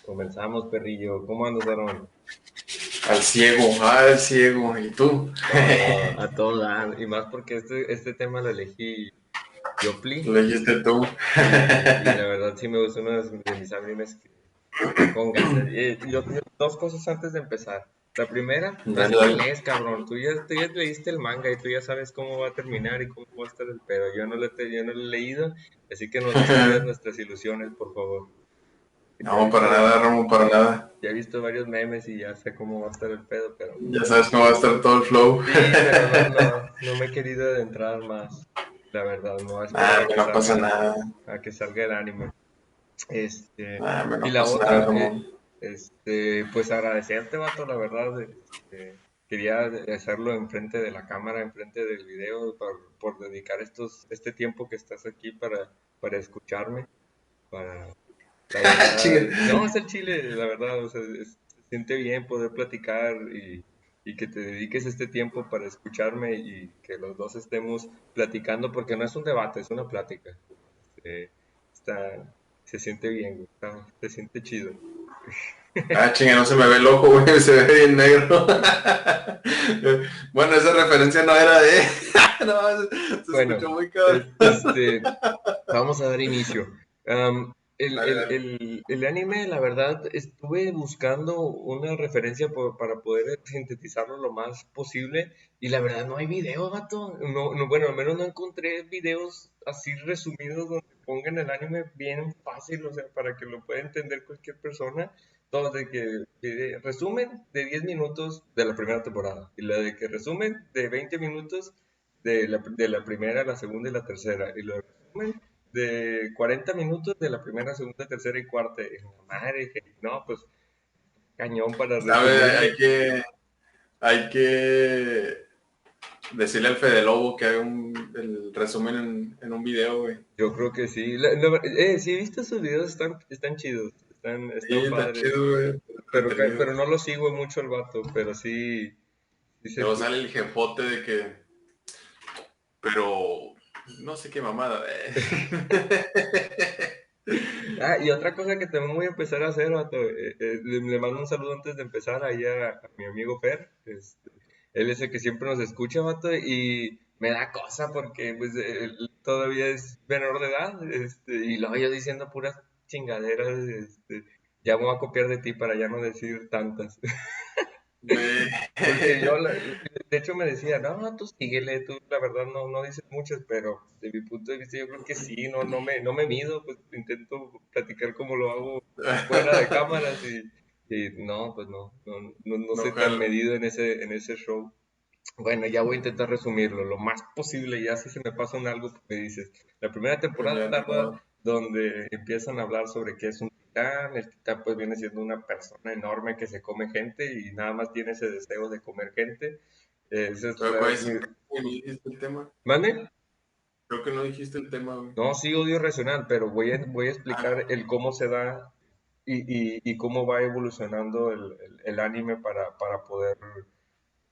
Comenzamos, perrillo. ¿Cómo andas, Aaron? Al ciego, ¿y tú? A todo dar. Y más porque este tema lo elegí yo, Pli. Lo dijiste tú. Y la verdad sí me gusta uno de mis animes que está con ganas. Dos cosas antes de empezar. La primera, ya Dale, sé cuál dale. es, cabrón. Tú ya leíste el manga y tú ya sabes cómo va a terminar y cómo va a estar el pedo. Yo no lo he leído, así que nos destruyas nuestras ilusiones, por favor. Ya he No, para visto, nada, Romo, para nada. ya he visto varios memes y ya sé cómo va a estar el pedo, pero Ya sabes cómo va a estar todo el flow. sí, pero no me he querido adentrar más, la verdad, no voy a esperar Nada, no pasa nada. a que salga el anime. Nada, Y no la pasa nada, otra, Romo. pues agradecerte, vato, la verdad, quería hacerlo enfrente de la cámara, enfrente del video, por dedicar este tiempo que estás aquí para escucharme, para, la verdad, Chinga. no, es el chile, la verdad, o sea, se siente bien poder platicar y que te dediques este tiempo para escucharme y que los dos estemos platicando, porque no es un debate, es una plática. Eh, está, se siente bien, güey, se siente chido. Chinga, no se me ve el ojo, güey, se ve bien negro. Bueno, esa referencia no era de... No, se Bueno, escuchó muy cabrón. vamos a dar inicio. Dale, dale. El anime, la verdad, estuve buscando una referencia para poder sintetizarlo lo más posible y la verdad no hay video, vato. Bueno, al menos no encontré videos así resumidos donde pongan el anime bien fácil, o sea, para que lo pueda entender cualquier persona. Todo de que resumen de 10 minutos de la primera temporada y la de que resumen de 20 minutos de la primera, la segunda y la tercera. Y lo resumen de 40 minutos de la primera, segunda, tercera y cuarta. Y la madre, dije, no, pues cañón para ¿Sabe? resumirlo. Hay que decirle al Fede Lobo que haga el resumen en un video, güey. Yo creo que sí. Sí, he visto sus videos, están chidos, Sí, están está padres. chido, güey. Pero Entretenidos. no lo sigo mucho el vato, pero sí, sí se Luego escucha. sale el jefote de que, pero no sé qué mamada. Ah, y otra cosa que también voy a empezar a hacer, vato, le mando un saludo antes de empezar ahí a mi amigo Fer. Él es el que siempre nos escucha, vato, y me da cosa porque pues él todavía es menor de edad, y luego yo diciendo puras chingaderas, ya me voy a copiar de ti para ya no decir tantas. Güey. Porque de hecho me decía, no, tú síguele, tú la verdad no dices muchas, pero de mi punto de vista yo creo que sí, no me mido, pues intento platicar como lo hago fuera de cámaras y no, pues no No soy tan jala. medido en ese show. Bueno, ya voy a intentar resumirlo lo más posible, ya si se me pasa un algo, pues me dices. La primera temporada Ya ni tarda modo. donde empiezan a hablar sobre qué es un titán. El titán pues viene siendo una persona enorme que se come gente y nada más tiene ese deseo de comer gente. Esa es Pero, ¿cuál es el tema? No dijiste el tema. ¿Mande? Creo que no dijiste el tema, güey. No, sí odio racional, pero voy a explicar Ah, el cómo se da y cómo va evolucionando el anime para poder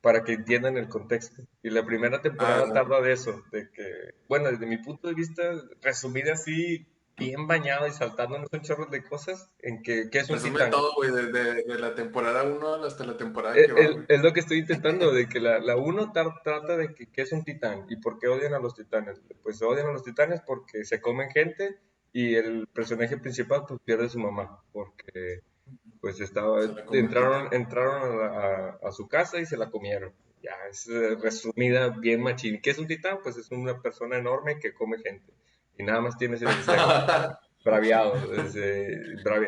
para que entiendan el contexto. Y la primera temporada no. tarda de eso, de que, bueno, desde mi punto de vista, resumida así, bien bañado y saltándonos un chorro de cosas, en que, ¿qué es un Resume titán? todo, güey, de la temporada uno hasta la temporada que va, güey. Es lo que estoy intentando, de que la uno trata de que, qué es un titán y por qué odian a los titanes. Pues odian a los titanes porque se comen gente y el personaje principal pues pierde a su mamá, porque pues Se la come el titán. entraron a su casa y se la comieron. Ya, es resumida, bien machín. ¿Qué es un titán? Pues es una persona enorme que come gente. Y nada más tiene ese deseo. Braviado,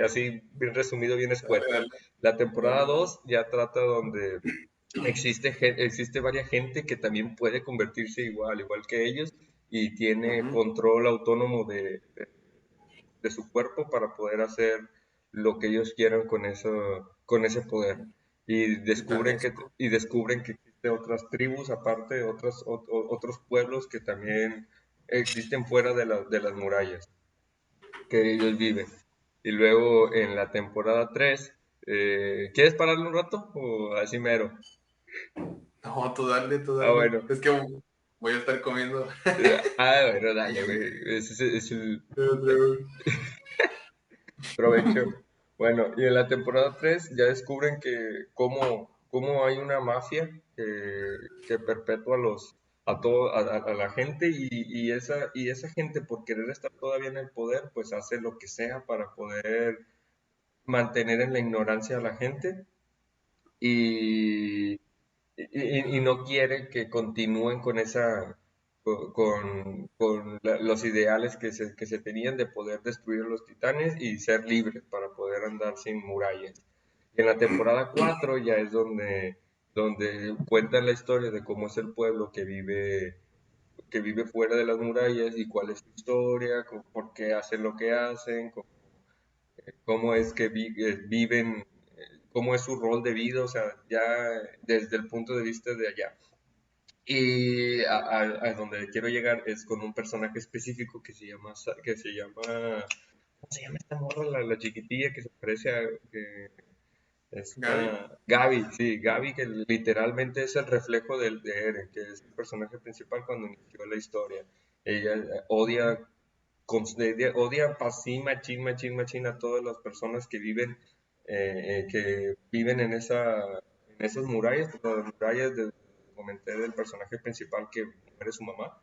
así bien resumido, bien Dale, escueto. dale, La temporada dale. 2 ya trata donde existe varia gente que también puede convertirse igual que ellos y tiene Ujú. control autónomo de su cuerpo para poder hacer lo que ellos quieran con ese poder. Titanesco. Y descubren que existen otras tribus, aparte, otros pueblos que también existen fuera de las murallas que ellos viven. Y luego en la temporada 3 ¿quieres pararle un rato o así mero? No, tú dale, tú Ah, dale. bueno. Es que voy a estar comiendo. Bueno, dale, güey. Es el Pero, provecho. Bueno, y en la temporada 3 ya descubren que cómo hay una mafia que perpetúa a la gente y esa gente por querer estar todavía en el poder, pues hace lo que sea para poder mantener en la ignorancia a la gente y, y no quiere que continúen con los ideales que se tenían de poder destruir a los titanes y ser libres para poder andar sin murallas. Y en la temporada 4 ya es donde cuentan la historia de cómo es el pueblo que vive fuera de las murallas y cuál es su historia, por qué hacen lo que hacen, cómo es que viven, cómo es su rol de vida, o sea, ya desde el punto de vista de allá. Y a donde quiero llegar es con un personaje específico ¿cómo se llama esta morra? La chiquitilla que se parece a, que Gaby. Gaby, sí, Gaby, que literalmente es el reflejo de Eren, que es el personaje principal cuando inició la historia. Ella odia así machín, machín, machín a todas las personas que viven en esas murallas, porque las murallas comenté del personaje principal que muere su mamá,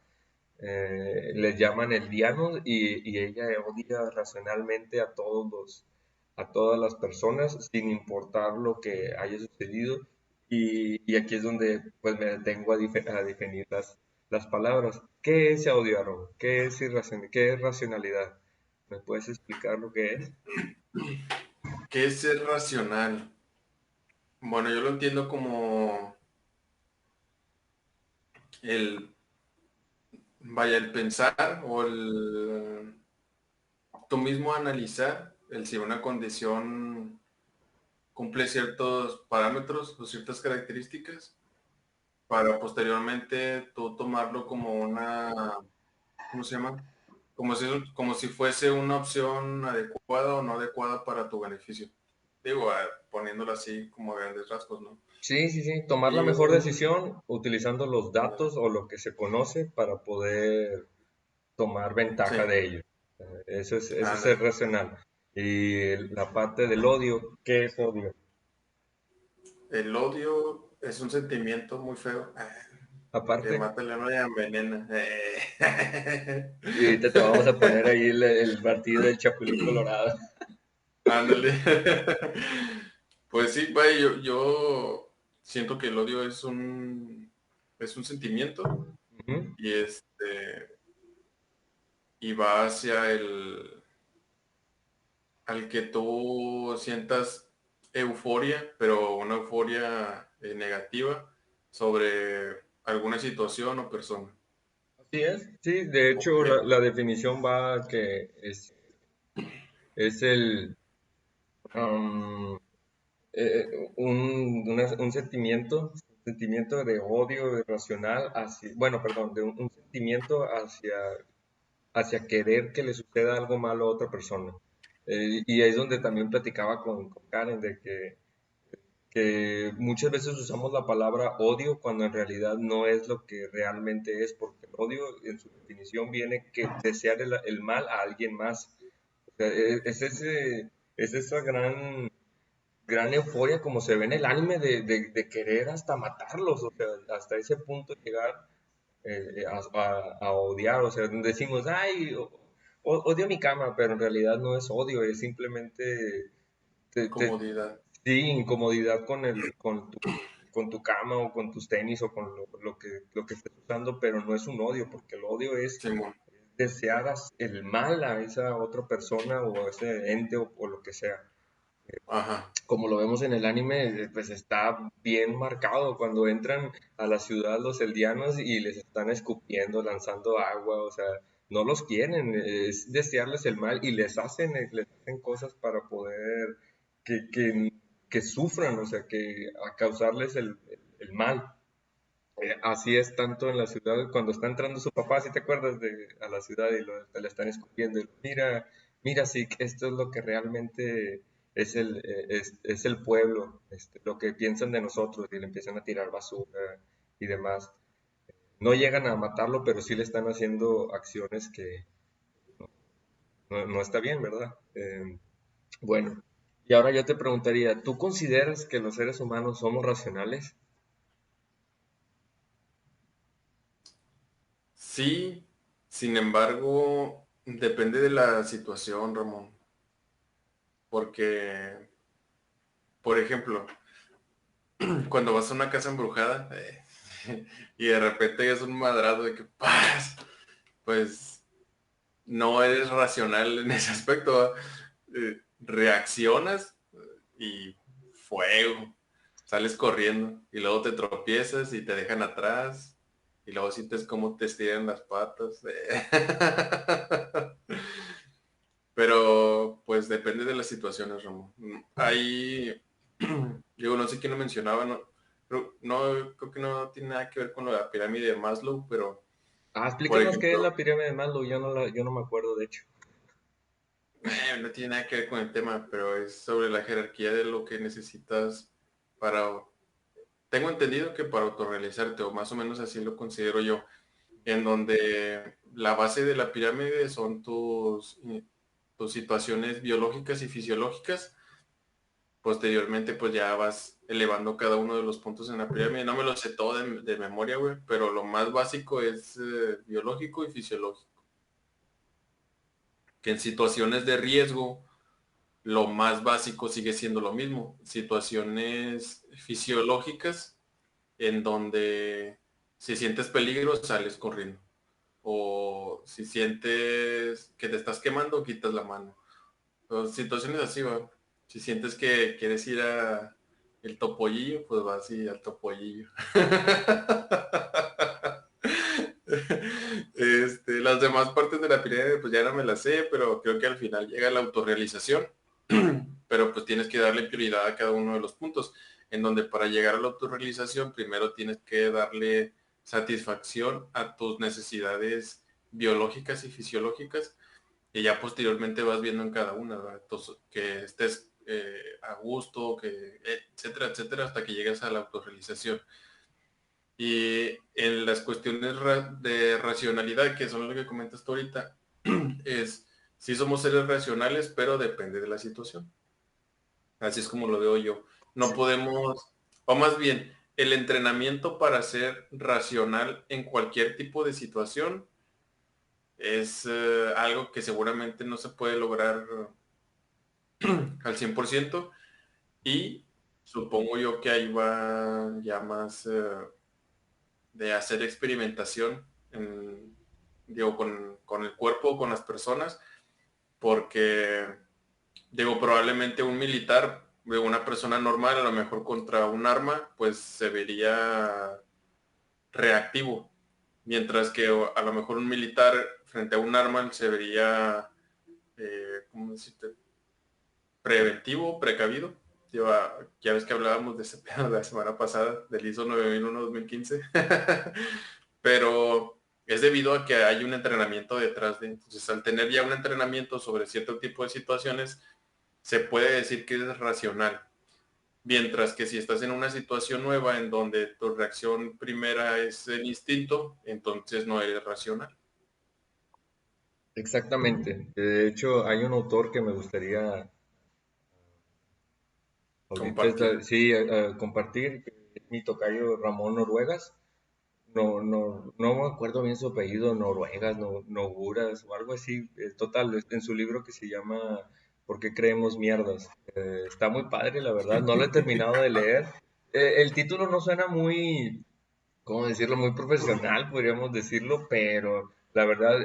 les llaman eldianos y ella odia racionalmente a todas las personas sin importar lo que haya sucedido y aquí es donde pues me detengo a definir las palabras. ¿Qué es odio, Aaron? ¿Qué es racionalidad? ¿Me puedes explicar lo que es? ¿Qué es ser racional? Bueno, yo lo entiendo como el, vaya, el pensar o el tú mismo analizar el si una condición cumple ciertos parámetros o ciertas características para posteriormente tú tomarlo como una, ¿cómo se llama? Como si fuese una opción adecuada o no adecuada para tu beneficio. Digo, poniéndolo así como a grandes rasgos, ¿no? Sí, sí, sí, tomar la Y mejor un, decisión utilizando los ándale, datos o lo que se conoce para poder tomar sí, ventaja de ello. Eso es ser ándale. racional. Y la parte del odio, ¿qué es odio? El odio es un sentimiento muy feo que Aparte, mata el alma y envenena. y ahorita te vamos a poner ahí el partido del Chapulín Colorado. Ándale. Pues sí, vaya, yo siento que el odio es un sentimiento Ujú. y va hacia al que tú sientas euforia, pero una euforia negativa sobre alguna situación o persona. Así es, sí, de hecho Ok. la definición va a que es um, un sentimiento de odio irracional bueno, perdón, de un sentimiento hacia querer que le suceda algo malo a otra persona. Y ahí es donde también platicaba con Karen de que muchas veces usamos la palabra odio cuando en realidad no es lo que realmente es, porque el odio en su definición viene que desear el mal a alguien más. O sea, es esa gran euforia como se ve en el anime de querer hasta matarlos, o sea, hasta ese punto llegar a odiar, o sea, decimos, ay, odio mi cama, pero en realidad no es odio, es simplemente Comodidad. sí, incomodidad con tu cama o con tus tenis o con lo que estés usando, pero no es un odio, porque el odio es Simón. desear el mal a esa otra persona o a ese ente o lo que sea. Ajá. Como lo vemos en el anime, pues está bien marcado cuando entran a la ciudad los eldianos y les están escupiendo, lanzando agua, o sea, no los quieren, es desearles el mal y les hacen cosas para poder que sufran, o sea, que a causarles el mal. Así es tanto en la ciudad, cuando está entrando su papá, si te acuerdas a la ciudad y le están escupiendo, mira, mira, sí, esto es lo que realmente es el pueblo, lo que piensan de nosotros y le empiezan a tirar basura y demás. No llegan a matarlo, pero sí le están haciendo acciones que no está bien, ¿verdad? Bueno, Y ahora yo te preguntaría, ¿tú consideras que los seres humanos somos racionales? Sí, sin embargo, depende de la situación, Ramón. Porque, por ejemplo, cuando vas a una casa embrujada y de repente es un madrazo de que ¡paz! Pues no eres racional en ese aspecto. ¿Va? Reaccionas y fuego. Sales corriendo y luego te tropiezas y te dejan atrás y luego sientes cómo te estiran las patas. Pero pues depende de las situaciones, Ramón. Hay, digo, no sé quién lo mencionaba, no, creo que no tiene nada que ver con la pirámide de Maslow, pero Ah, por explícanos qué es ejemplo, la pirámide de Maslow, yo no me acuerdo de hecho. no tiene nada que ver con el tema, pero es sobre la jerarquía de lo que necesitas para, tengo entendido que para autorrealizarte, o más o menos así lo considero yo, en donde la base de la pirámide son tus situaciones biológicas y fisiológicas. Posteriormente, pues ya vas elevando cada uno de los puntos en la pirámide. No me lo sé todo de memoria, güey, pero lo más básico es biológico y fisiológico. Que en situaciones de riesgo, lo más básico sigue siendo lo mismo. Situaciones fisiológicas en donde si sientes peligro, sales corriendo. O si sientes que te estás quemando, quitas la mano. O situaciones así, va. Si sientes que quieres ir a el topollillo, pues vas y al topollillo. Las demás partes de la pirámide, pues ya no me las sé, pero creo que al final llega la autorrealización. Pero pues tienes que darle prioridad a cada uno de los puntos, en donde para llegar a la autorrealización, primero tienes que darle satisfacción a tus necesidades biológicas y fisiológicas y ya posteriormente vas viendo en cada una, ¿verdad? Entonces, que estés a gusto, que, etcétera, etcétera, hasta que llegas a la autorrealización. Y en las cuestiones de racionalidad, que son lo que comentas tú ahorita, es, sí somos seres racionales, pero depende de la situación. Así es como lo veo yo. No podemos, o más bien, el entrenamiento para ser racional en cualquier tipo de situación es algo que seguramente no se puede lograr al 100% y supongo yo que ahí va ya más de hacer experimentación digo, con el cuerpo, con las personas, porque digo, probablemente un militar, una persona normal, a lo mejor contra un arma, pues se vería reactivo, mientras que a lo mejor un militar frente a un arma se vería, ¿cómo decirte? Preventivo, precavido. Ya ves que hablábamos de ese pedo la semana pasada, del ISO 9001-2015, pero es debido a que hay un entrenamiento detrás de, entonces al tener ya un entrenamiento sobre cierto tipo de situaciones, se puede decir que es racional. Mientras que si estás en una situación nueva en donde tu reacción primera es el instinto, entonces no eres racional. Exactamente. De hecho, hay un autor que me gustaría ahorita Compartir. sí, compartir, que es mi tocayo Ramón Noruegas. No me acuerdo bien su apellido, Noruegas, Noguras o algo así. Total, en su libro que se llama ¿Por qué creemos mierdas? Está muy padre, la verdad. No lo he terminado de leer. El título no suena muy, ¿cómo decirlo? Muy profesional, podríamos decirlo, pero la verdad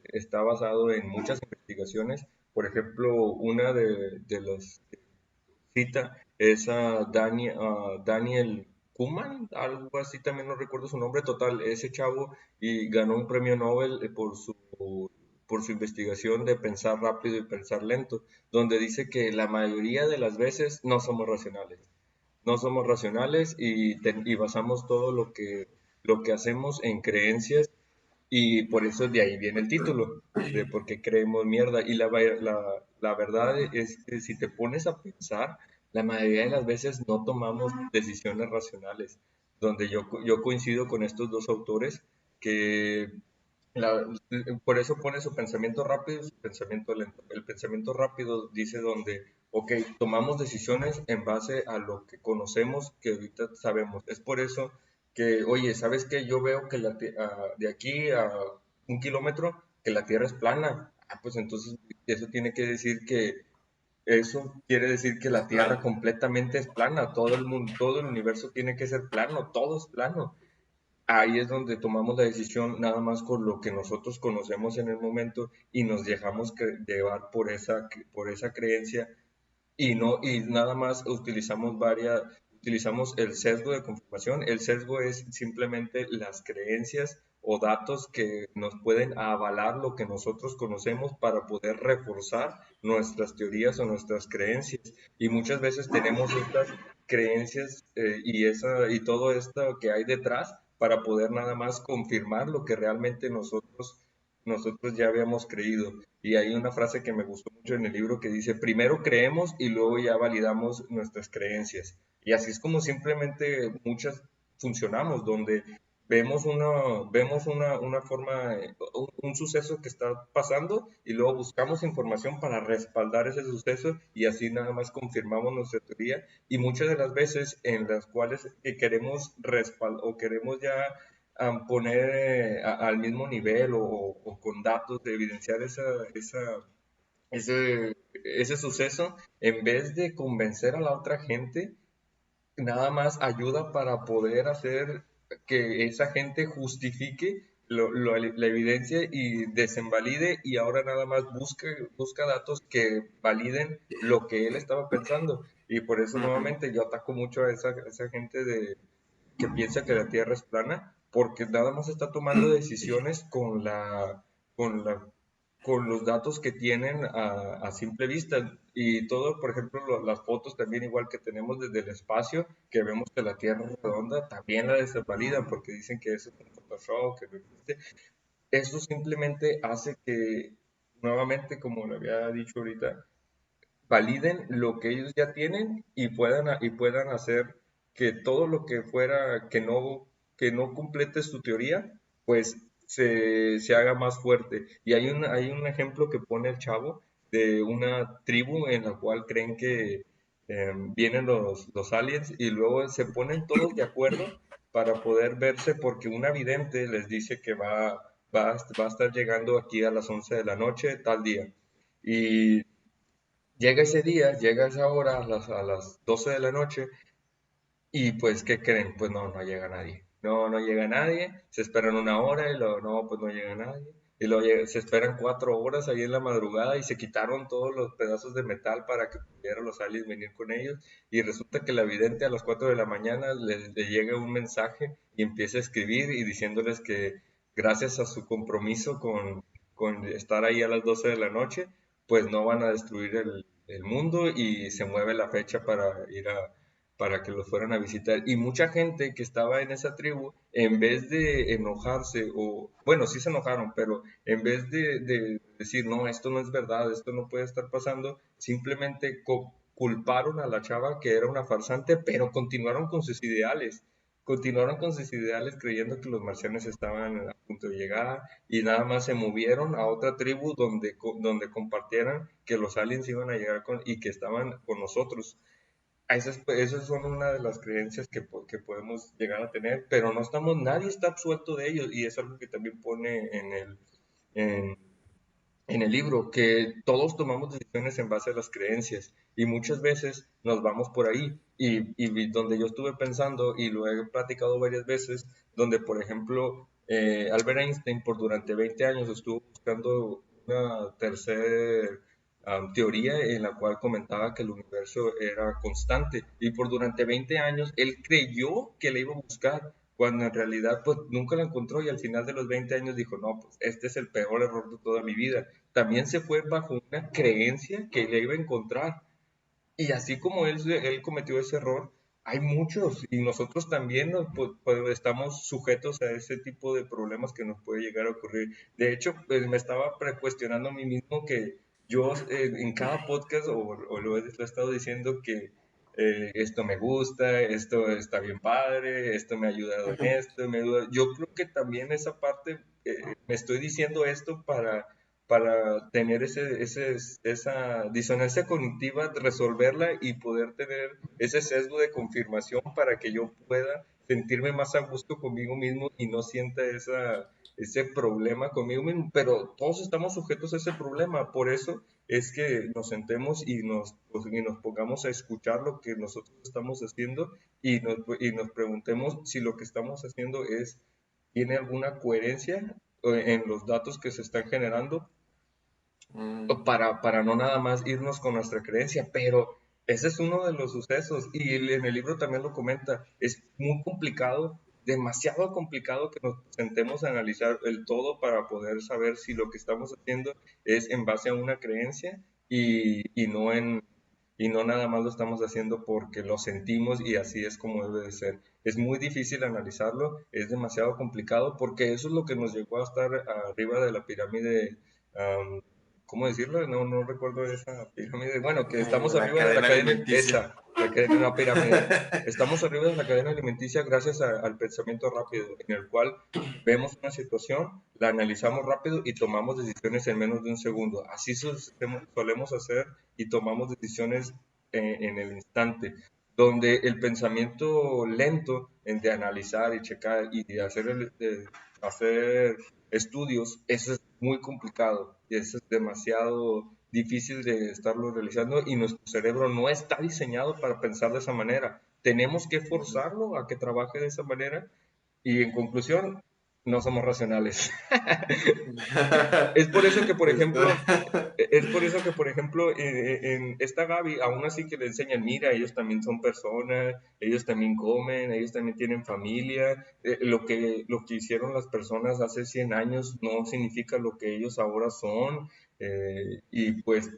está basado en muchas investigaciones. Por ejemplo, una de las cita es a Daniel Kuhlman, algo así, también no recuerdo su nombre total, ese chavo y ganó un premio Nobel por su investigación de pensar rápido y pensar lento, donde dice que la mayoría de las veces no somos racionales. No somos racionales y basamos todo lo que hacemos en creencias y por eso de ahí viene el título, de por qué creemos mierda. Y la verdad es que si te pones a pensar, la mayoría de las veces no tomamos decisiones racionales, donde yo coincido con estos dos autores que La- por eso pone su pensamiento rápido y su pensamiento lento. El pensamiento rápido dice donde, ok, tomamos decisiones en base a lo que conocemos, que ahorita sabemos. Es por eso que, oye, ¿sabes qué? Yo veo que de aquí a 1 kilómetro, que la Tierra es plana. Ah, pues entonces eso tiene que decir que, eso quiere decir que Es la Tierra plano. completamente es plana. Todo el mundo, todo el universo tiene que ser plano, todo es plano. Ahí es donde tomamos la decisión nada más con lo que nosotros conocemos en el momento y nos dejamos llevar por esa creencia y no y nada más utilizamos el sesgo de confirmación. El sesgo es simplemente las creencias o datos que nos pueden avalar lo que nosotros conocemos para poder reforzar nuestras teorías o nuestras creencias. Y muchas veces tenemos estas creencias y todo esto que hay detrás para poder nada más confirmar lo que realmente nosotros ya habíamos creído. Y hay una frase que me gustó mucho en el libro que dice, primero creemos y luego ya validamos nuestras creencias. Y así es como simplemente muchas funcionamos, donde vemos una forma, un suceso que está pasando y luego buscamos información para respaldar ese suceso y así nada más confirmamos nuestra teoría. Y muchas de las veces en las cuales queremos respaldar o queremos ya poner al mismo nivel o con datos de evidenciar ese suceso, en vez de convencer a la otra gente, nada más ayuda para poder hacer que esa gente justifique la evidencia y desinvalide y ahora nada más busca datos que validen lo que él estaba pensando. Y por eso Ujú. nuevamente yo ataco mucho a esa gente que piensa que la Tierra es plana, porque nada más está tomando decisiones con la, con los datos que tienen a simple vista. Y todo, por ejemplo, las fotos también igual que tenemos desde el espacio, que vemos que la Tierra es redonda, también la desvalidan porque dicen que eso es un Photoshop, que no existe. Eso simplemente hace que, nuevamente, como lo había dicho ahorita, validen lo que ellos ya tienen y puedan hacer que todo lo que fuera que no complete su teoría, pues se haga más fuerte. Y hay un ejemplo que pone el chavo de una tribu en la cual creen que vienen los aliens y luego se ponen todos de acuerdo para poder verse porque una vidente les dice que va a estar llegando aquí a las 11 de la noche tal día. Y llega ese día, llega esa hora a las 12 de la noche y pues, ¿qué creen? Pues no, no llega nadie. No, no llega nadie, se esperan una hora y luego, no, pues no llega nadie. Y luego se esperan 4 horas ahí en la madrugada y se quitaron todos los pedazos de metal para que pudieran los aliens venir con ellos. Y resulta que la vidente a las 4 de la mañana le llega un mensaje y empieza a escribir y diciéndoles que gracias a su compromiso con estar ahí a las 12 de la noche, pues no van a destruir el mundo y se mueve la fecha para que los fueran a visitar. Y mucha gente que estaba en esa tribu, en vez de enojarse, o bueno, sí se enojaron, pero en vez de decir, no, esto no es verdad, esto no puede estar pasando, simplemente culparon a la chava que era una farsante, pero continuaron con sus ideales creyendo que los marcianos estaban a punto de llegar y nada más se movieron a otra tribu donde compartieran que los aliens iban a llegar y que estaban con nosotros. Esas son una de las creencias que podemos llegar a tener, pero nadie está absuelto de ellos y es algo que también pone en, en el libro, que todos tomamos decisiones en base a las creencias y muchas veces nos vamos por ahí y donde yo estuve pensando y lo he platicado varias veces, donde por ejemplo Albert Einstein por durante 20 años estuvo buscando una tercera teoría en la cual comentaba que el universo era constante y por durante 20 años él creyó que la iba a buscar cuando en realidad pues nunca la encontró y al final de los 20 años dijo, no, pues este es el peor error de toda mi vida. También se fue bajo una creencia que le iba a encontrar. Y así como él cometió ese error, hay muchos y nosotros también pues, estamos sujetos a ese tipo de problemas que nos puede llegar a ocurrir. De hecho, pues, me estaba cuestionando a mí mismo que yo en cada podcast o lo he estado diciendo esto me gusta, esto está bien padre, esto me ha ayudado en esto, Yo creo que también esa parte, me estoy diciendo esto para tener esa disonancia cognitiva, resolverla y poder tener ese sesgo de confirmación para que yo pueda sentirme más a gusto conmigo mismo y no sienta ese problema conmigo mismo. Pero todos estamos sujetos a ese problema, por eso es que nos sentemos y nos pongamos a escuchar lo que nosotros estamos haciendo y nos preguntemos si lo que estamos haciendo tiene alguna coherencia en los datos que se están generando Mm, para no nada más irnos con nuestra creencia, pero ese es uno de los sucesos y en el libro también lo comenta, es muy complicado, demasiado complicado que nos sentemos a analizar el todo para poder saber si lo que estamos haciendo es en base a una creencia y no y no nada más lo estamos haciendo porque lo sentimos y así es como debe de ser. Es muy difícil analizarlo, es demasiado complicado porque eso es lo que nos llevó a estar arriba de la pirámide. ¿Cómo decirlo? No recuerdo esa pirámide. Bueno, que estamos la arriba de la cadena cadena, alimenticia. la cadena, una pirámide. Estamos arriba de la cadena alimenticia gracias al pensamiento rápido, en el cual vemos una situación, la analizamos rápido y tomamos decisiones en menos de un segundo. Así solemos hacer y tomamos decisiones en el instante, donde el pensamiento lento de analizar y checar y de hacer estudios, eso es muy complicado y eso es demasiado difícil de estarlo realizando y nuestro cerebro no está diseñado para pensar de esa manera. Tenemos que forzarlo a que trabaje de esa manera y en conclusión, no somos racionales. Es por eso que, por ejemplo, Está- es por eso que, por ejemplo, en esta Gaby, aún así que le enseñan, mira, ellos también son personas, ellos también comen, ellos también tienen familia, lo que hicieron las personas hace 100 años no significa lo que ellos ahora son, y pues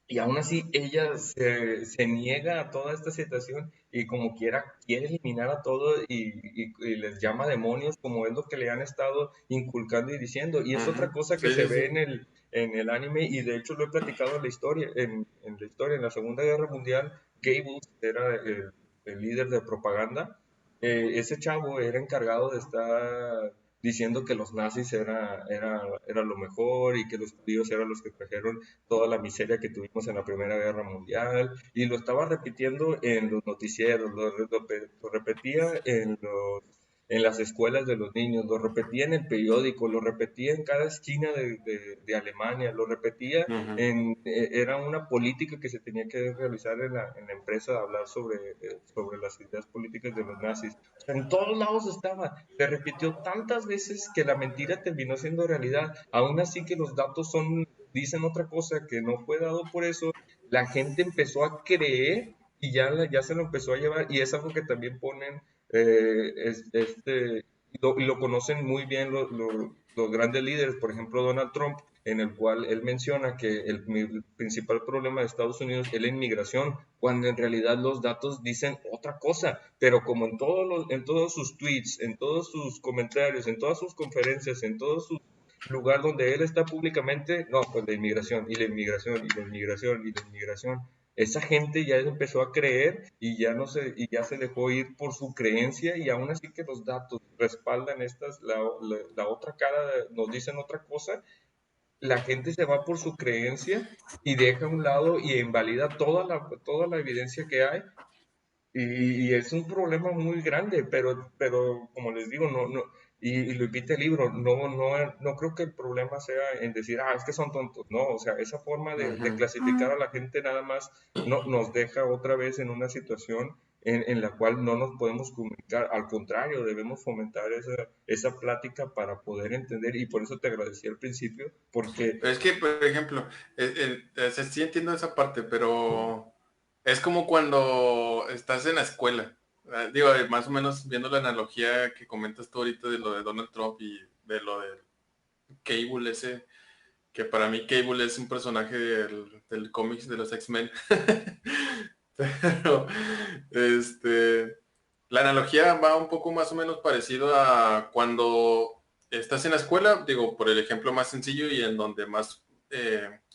y aún así ella se niega a toda esta situación y como quiera quiere eliminar a todo y les llama demonios como es lo que le han estado inculcando y diciendo. Y es otra Ujú. cosa que Sí, se sí, ve sí. en el anime y de hecho lo he platicado en la historia, en la historia, en la Segunda Guerra Mundial, Goebbels era el líder de propaganda. Ese chavo era encargado de estar diciendo que los nazis era lo mejor y que los judíos eran los que trajeron toda la miseria que tuvimos en la Primera Guerra Mundial, y lo estaba repitiendo en los noticieros, lo repetía en las escuelas de los niños, lo repetía en el periódico, lo repetía en cada esquina de Alemania, lo repetía Ujú. era una política que se tenía que realizar en la empresa, hablar sobre las ideas políticas de los nazis. O sea, en todos lados estaba, se repitió tantas veces que la mentira terminó siendo realidad, aún así que los datos dicen otra cosa que no fue dado por eso, la gente empezó a creer y ya se lo empezó a llevar y es algo que también ponen y lo conocen muy bien los grandes líderes, por ejemplo Donald Trump, en el cual él menciona que el principal problema de Estados Unidos es la inmigración, cuando en realidad los datos dicen otra cosa, pero como en todos sus tweets, en todos sus comentarios, en todas sus conferencias, en todos sus lugar donde él está públicamente, no, pues la inmigración, y la inmigración, y la inmigración, y la inmigración. Esa gente ya empezó a creer y ya se dejó ir por su creencia y aún así que los datos respaldan la otra cara, nos dicen otra cosa, la gente se va por su creencia y deja a un lado y invalida toda la evidencia que hay y es un problema muy grande, pero como les digo, y lo invita el libro, no creo que el problema sea en decir, es que son tontos, no, o sea, esa forma de Ujú. clasificar a la gente nada más nos deja otra vez en una situación en la cual no nos podemos comunicar, al contrario, debemos fomentar esa plática para poder entender, y por eso te agradecí al principio, porque Es que, por ejemplo, sí entiendo esa parte, pero es como cuando estás en la escuela. Digo, más o menos viendo la analogía que comentas tú ahorita de lo de Donald Trump y de lo de Cable ese, que para mí Cable es un personaje del cómics de los X-Men. Pero, la analogía va un poco más o menos parecido a cuando estás en la escuela, digo, por el ejemplo más sencillo y en donde más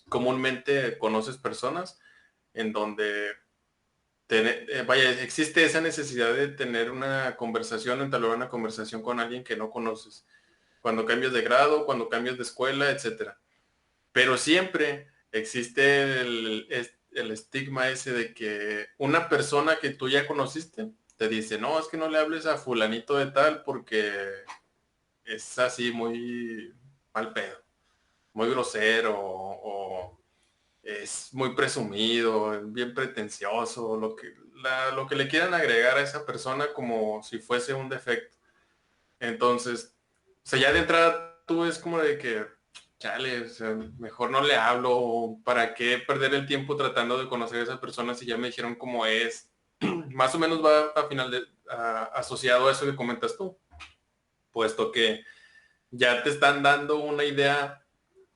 comúnmente conoces personas, en donde vaya, existe esa necesidad de tener una conversación, entablar una conversación con alguien que no conoces, cuando cambias de grado, cuando cambias de escuela, etcétera. Pero siempre existe el estigma ese de que una persona que tú ya conociste te dice, no, es que no le hables a fulanito de tal porque es así muy mal pedo, muy grosero o es muy presumido, bien pretencioso, lo que le quieran agregar a esa persona como si fuese un defecto. Entonces, o sea, ya de entrada tú es como de que, chale, o sea, mejor no le hablo, ¿para qué perder el tiempo tratando de conocer a esa persona si ya me dijeron cómo es? Más o menos va a final asociado a eso que comentas tú, puesto que ya te están dando una idea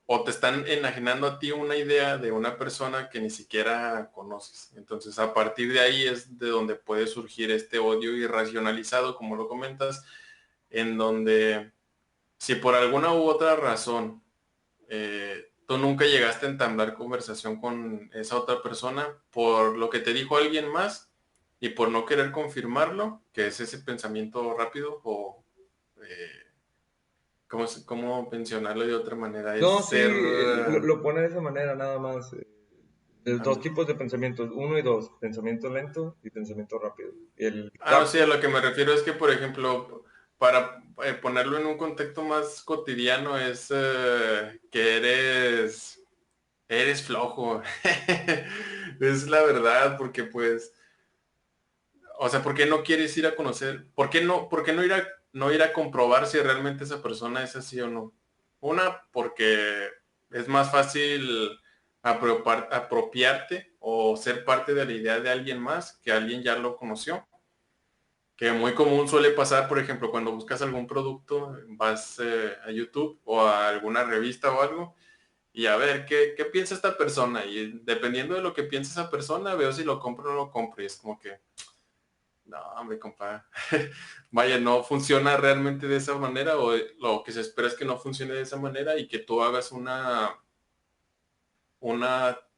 o te están enajenando a ti una idea de una persona que ni siquiera conoces. Entonces, a partir de ahí es de donde puede surgir este odio irracionalizado, como lo comentas, en donde si por alguna u otra razón tú nunca llegaste a entablar conversación con esa otra persona por lo que te dijo alguien más y por no querer confirmarlo, que es ese pensamiento rápido o ¿cómo mencionarlo de otra manera? Es No, sí, ser... lo pone de esa manera nada más. De dos ándale. tipos de pensamientos, uno y dos, pensamiento lento y pensamiento rápido. El Ah, sí, a rápido, lo que me refiero es que, por ejemplo, para ponerlo en un contexto más cotidiano, es que eres flojo. Es la verdad, porque pues, o sea, ¿por qué no quieres ir a conocer? ¿Por qué no ir a comprobar si realmente esa persona es así o no? Una, porque es más fácil apropiarte o ser parte de la idea de alguien más que alguien ya lo conoció. Que muy común suele pasar, por ejemplo, cuando buscas algún producto, vas a YouTube o a alguna revista o algo, y a ver, ¿qué piensa esta persona? Y dependiendo de lo que piensa esa persona, veo si lo compro o no lo compro. Y es como que, no, hombre, compa. Vaya, no funciona realmente de esa manera, o lo que se espera es que no funcione de esa manera y que tú hagas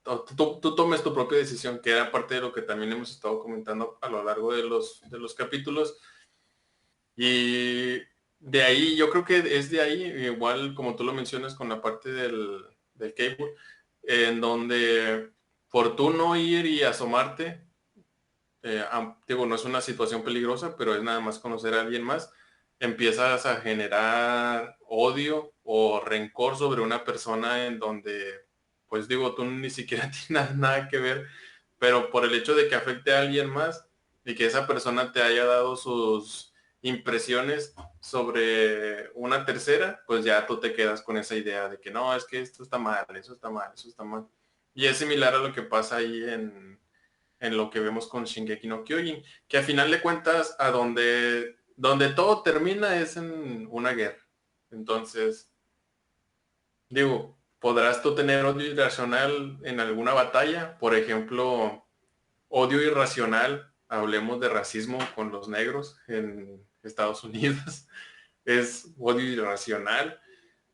o tú tomes tu propia decisión, que era parte de lo que también hemos estado comentando a lo largo de los capítulos. Y de ahí, yo creo que es de ahí, igual como tú lo mencionas con la parte del cable, en donde por tú no ir y asomarte, digo, no es una situación peligrosa, pero es nada más conocer a alguien más, empiezas a generar odio o rencor sobre una persona en donde, pues digo, tú ni siquiera tienes nada que ver, pero por el hecho de que afecte a alguien más y que esa persona te haya dado sus impresiones sobre una tercera, pues ya tú te quedas con esa idea de que no, es que esto está mal, eso está mal, eso está mal. Y es similar a lo que pasa ahí en lo que vemos con Shingeki no Kyojin, que a final de cuentas a donde todo termina es en una guerra. Entonces, digo, podrás tú tener odio irracional en alguna batalla, por ejemplo, odio irracional, hablemos de racismo con los negros en Estados Unidos, es odio irracional,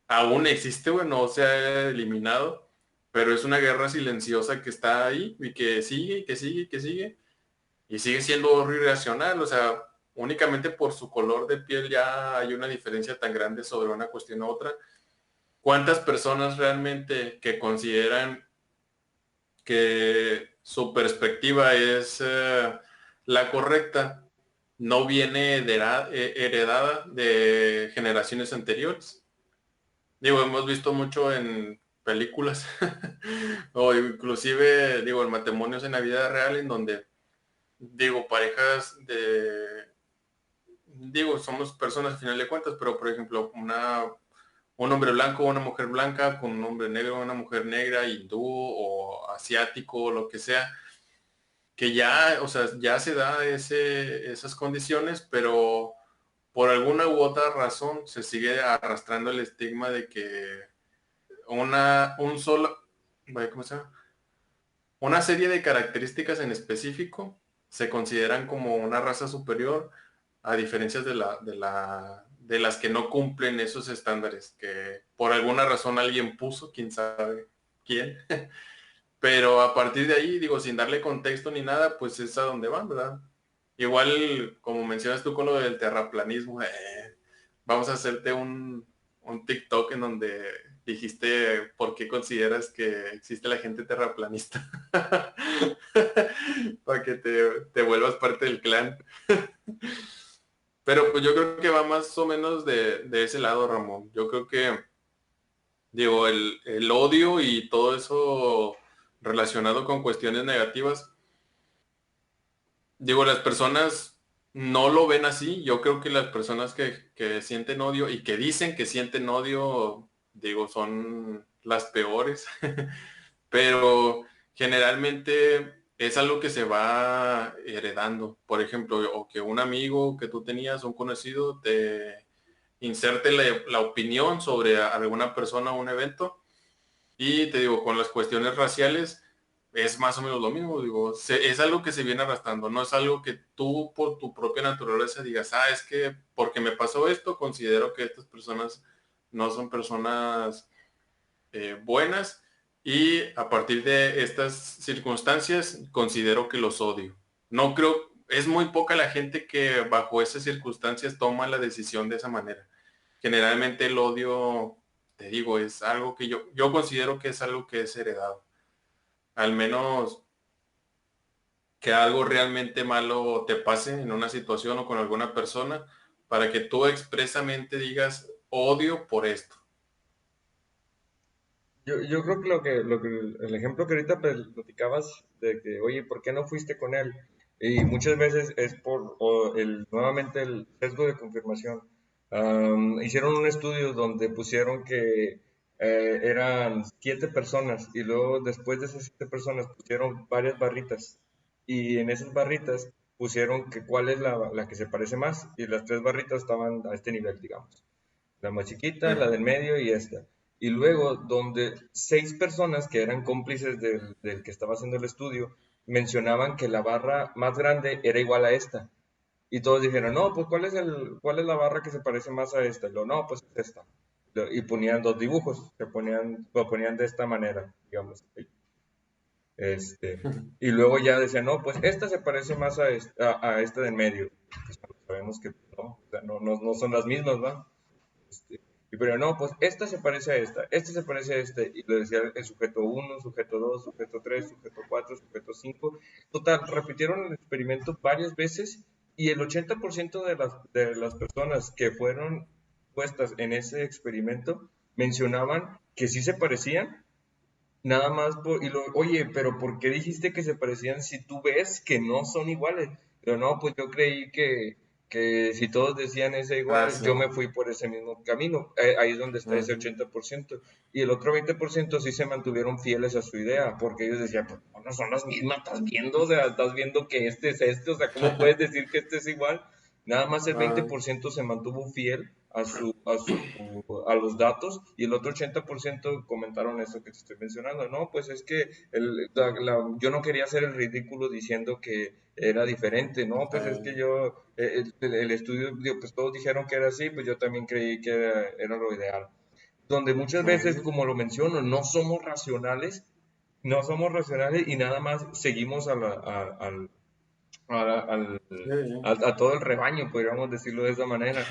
aún existe, bueno, no se ha eliminado, pero es una guerra silenciosa que está ahí y que sigue, y que sigue, y que sigue, y sigue siendo irracional, o sea, únicamente por su color de piel ya hay una diferencia tan grande sobre una cuestión a otra. ¿Cuántas personas realmente que consideran que su perspectiva es la correcta no viene heredada de generaciones anteriores? Digo, hemos visto mucho en películas o inclusive, digo, en matrimonios en la vida real en donde, digo, parejas digo, somos personas al final de cuentas, pero por ejemplo, un hombre blanco, una mujer blanca, con un hombre negro, una mujer negra, hindú o asiático o lo que sea, que ya, o sea, ya se da esas condiciones, pero por alguna u otra razón se sigue arrastrando el estigma de que un solo, vaya, ¿cómo se llama? Una serie de características en específico se consideran como una raza superior a diferencias de las que no cumplen esos estándares que por alguna razón alguien puso, quién sabe quién, Pero a partir de ahí, digo, sin darle contexto ni nada, pues es a donde van, ¿verdad? Igual, como mencionas tú con lo del terraplanismo, vamos a hacerte un TikTok en donde dijiste por qué consideras que existe la gente terraplanista. Para que te vuelvas parte del clan. Pero pues yo creo que va más o menos de ese lado, Ramón. Yo creo que, digo, el odio y todo eso relacionado con cuestiones negativas, digo, las personas no lo ven así. Yo creo que las personas que sienten odio y que dicen que sienten odio, digo, son las peores. Pero generalmente es algo que se va heredando. Por ejemplo, o que un amigo que tú tenías, un conocido, te inserte la opinión sobre alguna persona o un evento. Y te digo, con las cuestiones raciales es más o menos lo mismo. Digo, es algo que se viene arrastrando. No es algo que tú por tu propia naturaleza digas, es que porque me pasó esto, considero que estas personas no son personas buenas y a partir de estas circunstancias considero que los odio. No creo, es muy poca la gente que bajo esas circunstancias toma la decisión de esa manera. Generalmente el odio, te digo, es algo que yo considero que es algo que es heredado. Al menos que algo realmente malo te pase en una situación o con alguna persona para que tú expresamente digas odio por esto. Yo creo que el ejemplo que ahorita platicabas de que, oye, ¿por qué no fuiste con él? Y muchas veces es por nuevamente el sesgo de confirmación. Hicieron un estudio donde pusieron que eran 7 personas y luego después de esas 7 personas pusieron varias barritas y en esas barritas pusieron que cuál es la que se parece más y las 3 barritas estaban a este nivel, digamos. La más chiquita, la del Ujú. medio y esta. Y luego, donde 6 personas que eran cómplices del que estaba haciendo el estudio mencionaban que la barra más grande era igual a esta. Y todos dijeron, no, pues ¿cuál es la barra que se parece más a esta? Y lo, no, pues es esta. Y ponían 2 dibujos, lo ponían de esta manera, digamos. Este, y luego ya decían, no, pues esta se parece más a esta de en medio. Pues sabemos que no, o sea, no son las mismas, ¿va? Y pero no, pues esta se parece a esta se parece a este, y lo decía el sujeto uno, sujeto 2, sujeto 3, sujeto 4, sujeto 5. Total, repitieron el experimento varias veces y el 80% de las personas que fueron puestas en ese experimento mencionaban que sí se parecían, nada más oye, pero ¿por qué dijiste que se parecían si tú ves que no son iguales? Pero no, pues yo creí que si todos decían ese Ah, igual, sí. yo me fui por ese mismo camino. Ahí es donde está ese Ujú. 80%. Y el otro 20% sí se mantuvieron fieles a su idea, porque ellos decían, pues no son las mismas, estás viendo, o sea, estás viendo que este es este, o sea, ¿cómo puedes decir que este es igual? Nada más el Ah, 20% se mantuvo fiel a los datos y el otro 80% comentaron eso que te estoy mencionando. No, pues es que yo no quería hacer el ridículo diciendo que era diferente, no, pues es que yo, el estudio, digo, pues todos dijeron que era así, pues yo también creí que era lo ideal. Donde muchas veces, ujú. como lo menciono, no somos racionales y nada más seguimos a, al- Sí, sí. a todo el rebaño, podríamos decirlo de esa manera.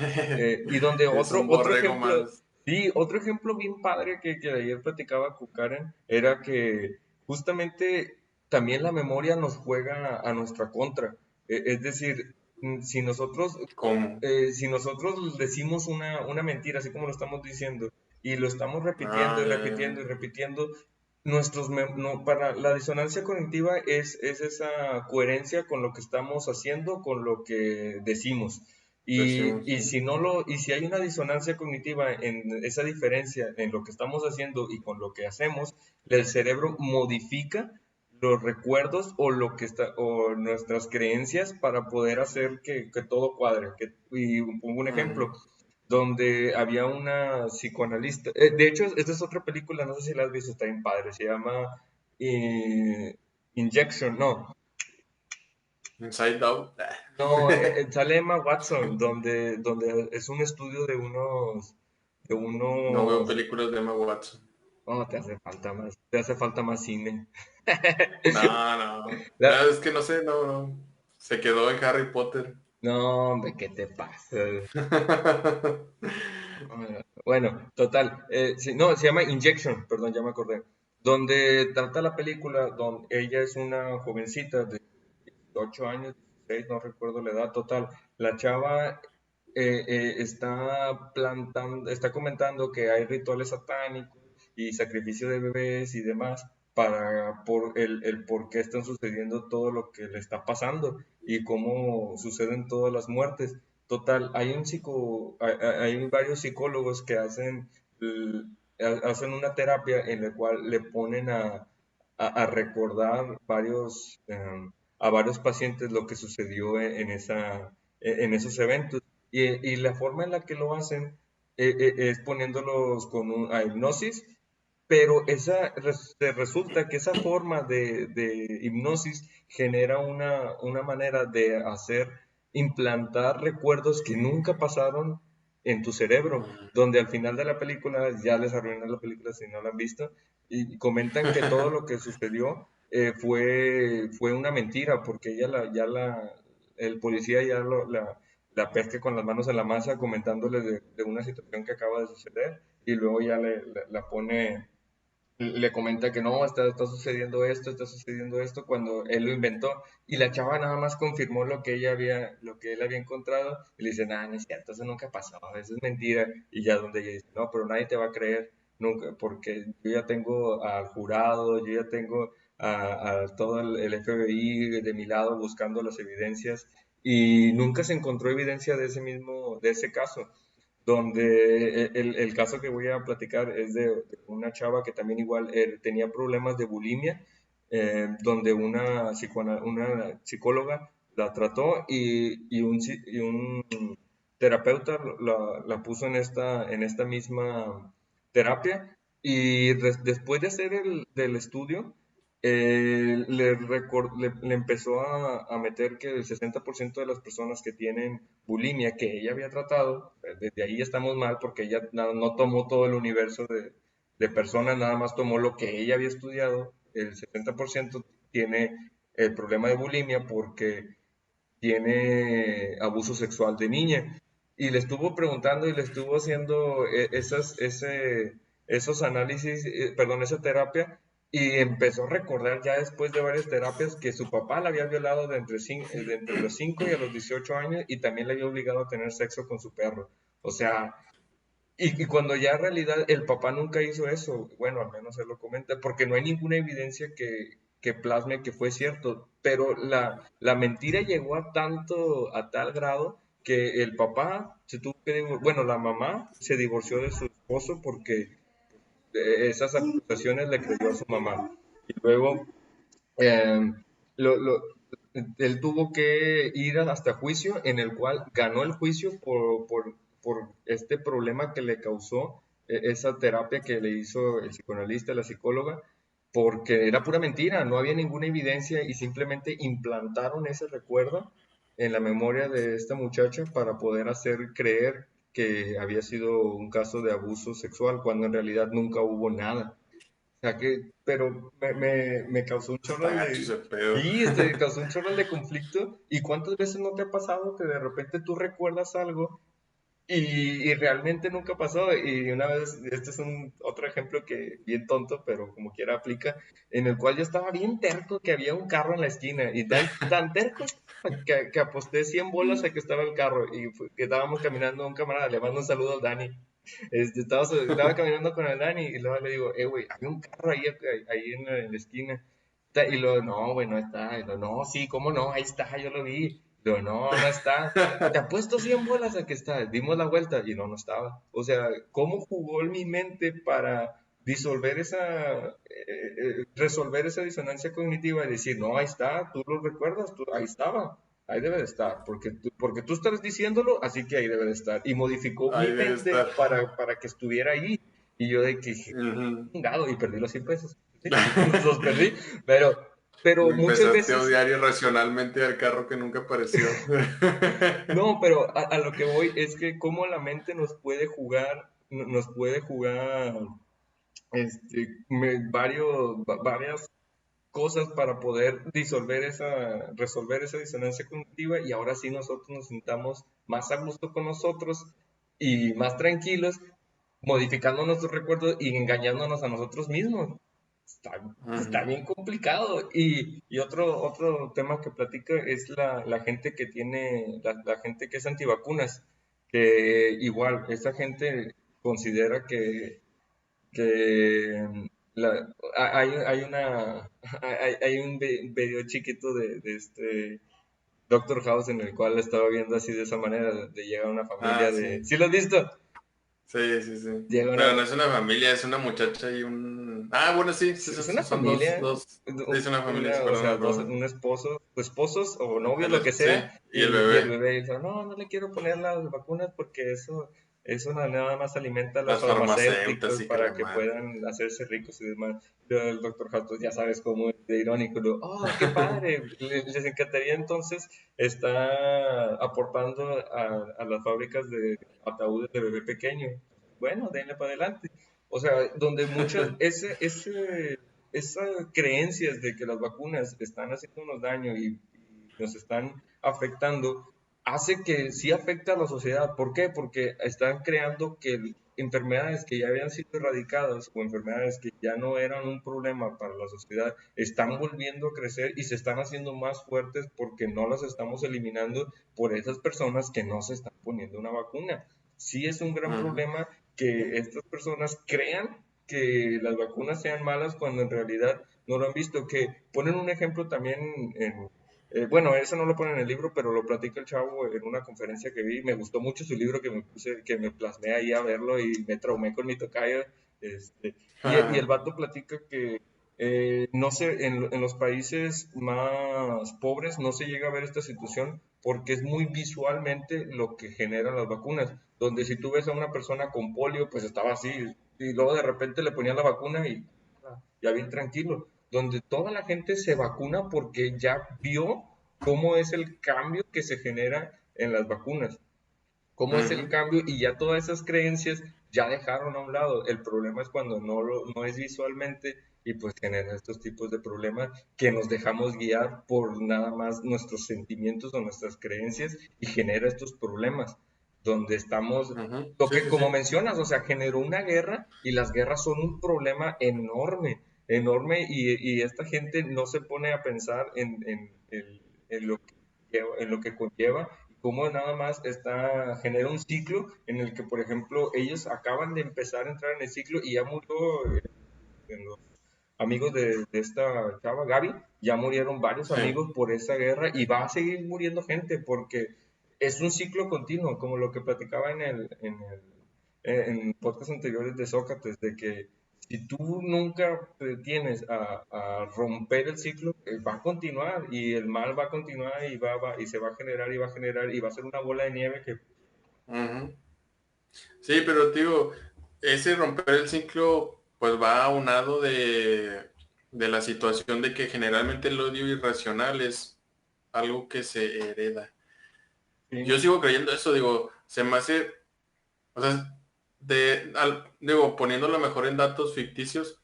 Y donde Es otro, un otro borrego ejemplo, más. sí, otro ejemplo bien padre que ayer platicaba con Karen era que justamente también la memoria nos juega a nuestra contra. Es decir, si nosotros, ¿Cómo? si nosotros decimos una mentira, así como lo estamos diciendo, y lo estamos repitiendo Ah, y ya, ya. repitiendo y repitiendo, para la disonancia cognitiva es esa coherencia con lo que estamos haciendo, con lo que decimos. Decimos, Y sí. si hay una disonancia cognitiva en esa diferencia en lo que estamos haciendo y con lo que hacemos, el cerebro modifica los recuerdos o nuestras creencias para poder hacer que todo cuadre. Y pongo un ejemplo, Ujú. donde había una psicoanalista. De hecho, esta es otra película, no sé si la has visto, está bien padre, se llama eh, Injection, no, Inside Out. no, sale Emma Watson, donde es un estudio de No veo unos, películas de Emma Watson. No, te hace falta más cine. No, no. La- No, es que no sé, no, no. Se quedó en Harry Potter. No, hombre, ¿qué te pasa? Bueno, total. Sí, no, se llama Injection, perdón, ya me acordé. Donde trata la película, donde ella es una jovencita de 8 años, 16, no recuerdo la edad total. La chava está comentando que hay rituales satánicos y sacrificio de bebés y demás por el por qué están sucediendo todo lo que le está pasando y cómo suceden todas las muertes. Total, hay varios psicólogos que hacen una terapia en la cual le ponen a recordar a varios pacientes lo que sucedió en esos eventos. Y la forma en la que lo hacen es poniéndolos a hipnosis, pero resulta que esa forma de hipnosis genera una manera de implantar recuerdos que nunca pasaron en tu cerebro, donde al final de la película, ya les arruiné la película si no la han visto, y comentan que todo lo que sucedió fue una mentira, porque el policía la pesca con las manos en la masa comentándole de una situación que acaba de suceder y luego ya le comenta que no, está sucediendo esto, cuando él lo inventó, y la chava nada más confirmó lo que él había encontrado, y le dice, nada, no es cierto, eso nunca pasó, eso es mentira, y ya donde ella dice, no, pero nadie te va a creer, nunca, porque yo ya tengo al jurado, yo ya tengo a todo el FBI de mi lado buscando las evidencias, y nunca se encontró evidencia de ese caso donde el caso que voy a platicar es de una chava que también igual tenía problemas de bulimia, donde una psicóloga la trató y un terapeuta la puso en esta misma terapia y después de hacer del estudio, le empezó a meter que el 60% de las personas que tienen bulimia que ella había tratado, desde ahí estamos mal porque ella no tomó todo el universo de personas, nada más tomó lo que ella había estudiado, el 70% tiene el problema de bulimia porque tiene abuso sexual de niña. Y le estuvo preguntando y le estuvo haciendo esos análisis, perdón, esa terapia, y empezó a recordar ya después de varias terapias que su papá la había violado de entre los 5 y a los 18 años y también le había obligado a tener sexo con su perro. O sea, y cuando ya en realidad el papá nunca hizo eso, bueno, al menos él lo comenta, porque no hay ninguna evidencia que plasme que fue cierto, pero la mentira llegó a tal grado que el papá se tuvo que bueno, la mamá se divorció de su esposo porque esas acusaciones le creyó a su mamá. Y luego eh, lo- lo- él tuvo que ir hasta juicio, en el cual ganó el juicio por este problema que le causó esa terapia que le hizo el psicoanalista, la psicóloga, porque era pura mentira, no había ninguna evidencia y simplemente implantaron ese recuerdo en la memoria de esta muchacha para poder hacer creer que había sido un caso de abuso sexual, cuando en realidad nunca hubo nada. O sea que, pero me causó un chorro Está gacho ese pedo. sí, causó un chorro de conflicto. ¿Y cuántas veces no te ha pasado que de repente tú recuerdas algo y realmente nunca pasó? Y una vez, este es otro ejemplo que bien tonto, pero como quiera aplica, en el cual yo estaba bien terco que había un carro en la esquina y tan terco que aposté 100 bolas a que estaba el carro y que estábamos caminando a un camarada, le mando un saludo al Dani. Estaba caminando con el Dani y luego le digo, güey, hay un carro ahí en la esquina. Y luego, no, güey, no está. Y luego, no, sí, ¿cómo no? Ahí está, yo lo vi. Y luego, no, no está. Te apuesto 100 bolas a que está. Dimos la vuelta y no estaba. O sea, ¿cómo jugó en mi mente para resolver esa disonancia cognitiva y decir, no, ahí está, tú lo recuerdas, ahí estaba, ahí debe de estar, porque tú estás diciéndolo, así que ahí debe de estar. Y modificó mi Ahí debe mente estar. para que estuviera ahí. Y yo de que, Ujú. chingado, y perdí los 100 pesos. Sí, los perdí, pero muchas Empezaste a veces, odiar irracionalmente al carro que nunca apareció. no, pero a lo que voy es que cómo la mente nos puede jugar varias cosas para poder resolver esa disonancia cognitiva y ahora sí nosotros nos sintamos más a gusto con nosotros y más tranquilos, modificando nuestros recuerdos y engañándonos a nosotros mismos. Está Ujú, bien complicado. Y otro tema que platica es la gente que tiene, la gente que es antivacunas, que igual, esa gente considera que hay hay un video chiquito de este Doctor House en el cual estaba viendo así de esa manera, de llegar a una familia ah, de... sí. ¿Sí lo has visto? Sí, sí, sí. Llega Pero una, no es una familia, es una muchacha y un... Ah, bueno, sí, sí, es una son dos, familia, dos... Sí, es una familia, sí, o sea, perdón, perdón. un esposo, esposos o novios, lo que Sí, sea, y el y el bebé, bebé dice, no, no le quiero poner las vacunas porque eso nada más alimenta a los las farmacéuticas farmacéuticos y que para la que madre. puedan hacerse ricos y demás. Pero el doctor House, pues ya sabes cómo es de irónico, lo, oh, qué padre, les encantaría entonces estar aportando a las fábricas de ataúdes de bebé pequeño. Bueno, denle para adelante. O sea, donde muchas, esas creencias de que las vacunas están haciéndonos daño y nos están afectando, hace que sí afecta a la sociedad. ¿Por qué? Porque están creando que enfermedades que ya habían sido erradicadas o enfermedades que ya no eran un problema para la sociedad, están volviendo a crecer y se están haciendo más fuertes porque no las estamos eliminando por esas personas que no se están poniendo una vacuna. Sí es un gran Ujú, problema que estas personas crean que las vacunas sean malas cuando en realidad no lo han visto. Que ponen un ejemplo también bueno, eso no lo pone en el libro, pero lo platica el chavo en una conferencia que vi. Me gustó mucho su libro que me plasmé ahí a verlo y me traumé con mi tocayo. Y el vato platica que no sé, en los países más pobres no se llega a ver esta situación porque es muy visualmente lo que generan las vacunas. Donde si tú ves a una persona con polio, pues estaba así, y luego de repente le ponían la vacuna y ya bien tranquilo. Donde toda la gente se vacuna porque ya vio cómo es el cambio que se genera en las vacunas, cómo es el ujú, cambio y ya todas esas creencias ya dejaron a un lado. El problema es cuando no es visualmente y pues genera estos tipos de problemas que nos dejamos guiar por nada más nuestros sentimientos o nuestras creencias y genera estos problemas donde estamos, ujú. lo Sí, que sí, como sí. mencionas, o sea, generó una guerra y las guerras son un problema enorme, enorme y esta gente no se pone a pensar en lo que conlleva y cómo nada más genera un ciclo en el que, por ejemplo, ellos acaban de empezar a entrar en el ciclo y ya murió en los amigos de esta chava, Gaby, ya murieron varios Sí. amigos por esa guerra y va a seguir muriendo gente porque es un ciclo continuo, como lo que platicaba en podcast anteriores de Sócrates, de que si tú nunca te detienes a romper el ciclo, va a continuar y el mal va a continuar y y se va a generar y va a generar y va a ser una bola de nieve que... Ujú. Sí, pero digo, ese romper el ciclo pues va aunado de la situación de que generalmente el odio irracional es algo que se hereda. Sí, Yo sigo creyendo eso, digo, se me hace, o sea, digo, poniéndolo mejor en datos ficticios,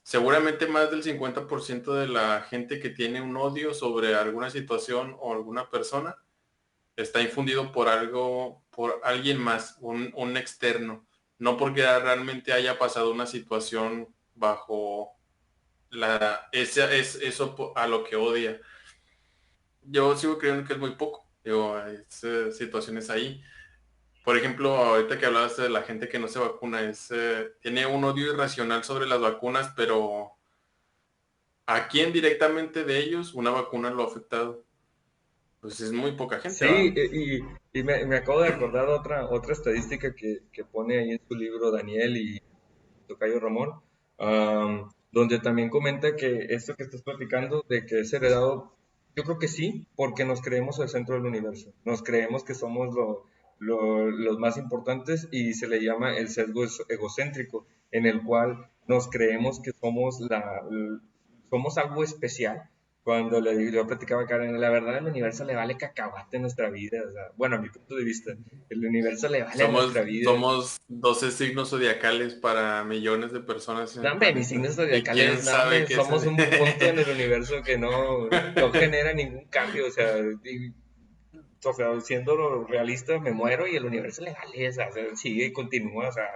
seguramente más del 50% de la gente que tiene un odio sobre alguna situación o alguna persona está infundido por algo, por alguien más, un externo, no porque realmente haya pasado una situación bajo eso a lo que odia. Yo sigo creyendo que es muy poco, digo, hay situaciones ahí. Por ejemplo, ahorita que hablaste de la gente que no se vacuna, tiene un odio irracional sobre las vacunas, pero ¿a quién directamente de ellos una vacuna lo ha afectado? Pues es muy poca gente, sí, ¿va? me acabo de acordar otra estadística que pone ahí en su libro Daniel y Tocayo Ramón, donde también comenta que esto que estás platicando de que es heredado, yo creo que sí, porque nos creemos el centro del universo, nos creemos que somos los más importantes y se le llama el sesgo egocéntrico, en el cual nos creemos que somos algo especial cuando yo platicaba a Karen, la verdad el universo le vale cacahuate a nuestra vida, o sea, bueno, a mi punto de vista, el universo le vale a nuestra vida. Somos 12 signos zodiacales para millones de personas en No, el hombre, mis planeta. signos Y quién zodiacales, no, sabe hombre, qué somos se... un punto en el universo que no genera ningún cambio, o sea, siendo realista, me muero y el universo le vale, o sea, sigue y continúa, o sea,